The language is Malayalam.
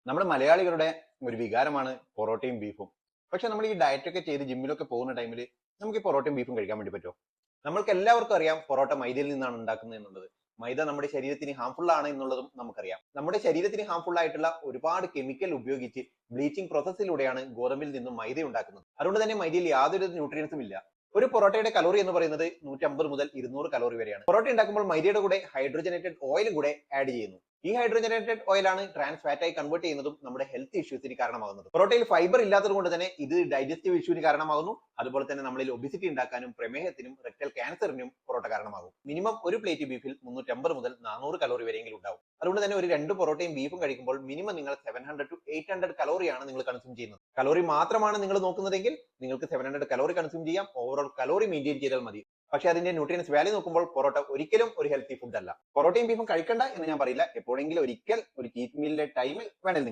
നമ്മുടെ മലയാളികളുടെ ഒരു വികാരമാണ് പൊറോട്ടയും ബീഫും. പക്ഷെ നമ്മൾ ഈ ഡയറ്റ് ഒക്കെ ചെയ്ത് ജിമ്മിലൊക്കെ പോകുന്ന ടൈമിൽ നമുക്ക് ഈ പൊറോട്ടയും ബീഫും കഴിക്കാൻ വേണ്ടി പറ്റുമോ? നമ്മൾക്ക് എല്ലാവർക്കും അറിയാം പൊറോട്ട മൈദയിൽ നിന്നാണ് ഉണ്ടാക്കുന്നത് എന്നുള്ളത്. മൈദ നമ്മുടെ ശരീരത്തിന് ഹാംഫുൾ ആണ് എന്നുള്ളതും നമുക്കറിയാം. നമ്മുടെ ശരീരത്തിന് ഹാംഫുൾ ആയിട്ടുള്ള ഒരുപാട് കെമിക്കൽ ഉപയോഗിച്ച് ബ്ലീച്ചിങ് പ്രോസസ്സിലൂടെയാണ് ഗോതമ്പിൽ നിന്നും മൈദ ഉണ്ടാക്കുന്നത്. അതുകൊണ്ട് തന്നെ മൈദയിൽ യാതൊരു ന്യൂട്രിയൻസും ഇല്ല. ഒരു പൊറോട്ടയുടെ കലോറി എന്ന് പറയുന്നത് 150 മുതൽ 200 കലോറി വരെയാണ്. പൊറോട്ട ഉണ്ടാക്കുമ്പോൾ മൈദയുടെ കൂടെ ഹൈഡ്രോജനേറ്റഡ് ഓയിലും കൂടെ ആഡ് ചെയ്യുന്നു. ഈ ഹൈഡ്രോജനേറ്റഡ് ഓയിലാണ് ട്രാൻസ് ഫാറ്റ് ആയി കൺവേർട്ട് ചെയ്യുന്നതും നമ്മുടെ ഹെൽത്ത് ഇഷ്യൂസിന് കാരണമാകുന്നത്. പൊറോട്ടയിൽ ഫൈബർ ഇല്ലാത്തത് കൊണ്ട് തന്നെ ഇത് ഡൈജസ്റ്റീവ് ഇഷ്യൂവിന് കാരണമാകുന്നു. അതുപോലെ തന്നെ നമ്മളിൽ ഒബിസിറ്റി ഉണ്ടാക്കാനും പ്രമേഹത്തിനും റെക്ടൽ ക്യാൻസറിനും പൊറോട്ട കാരണമാകും. മിനിമം ഒരു പ്ലേറ്റ് ബീഫിൽ 350 മുതൽ 400 കലോറി വരെയെങ്കിലും ഉണ്ടാവും. അതുകൊണ്ട് തന്നെ ഒരു 2 പൊറോട്ടയും ബീഫും കഴിക്കുമ്പോൾ മിനിമം നിങ്ങൾ 700 to 800 കലോറിയാണ് നിങ്ങൾ കൺസ്യൂം ചെയ്യുന്നത്. കലോറി മാത്രമാണ് നിങ്ങൾ നോക്കുന്നതെങ്കിൽ നിങ്ങൾക്ക് 700 കലോറി കൺസ്യൂം ചെയ്യാം. ഓവറോൾ കലോറി മെയിൻറ്റെയിൻ ചെയ്താൽ മതി. പക്ഷെ അതിന്റെ ന്യൂട്രിയൻസ് വാല്യൂ നോക്കുമ്പോൾ പൊറോട്ട ഒരിക്കലും ഒരു ഹെൽത്തി ഫുഡ് അല്ല. പൊറോട്ടയും ബീഫും കഴിക്കണ്ട എന്ന് ഞാൻ പറയില്ല. എപ്പോഴെങ്കിലും ഒരിക്കൽ ഒരു ചീറ്റ് മീലിന്റെ ടൈമിൽ വേണമെങ്കിൽ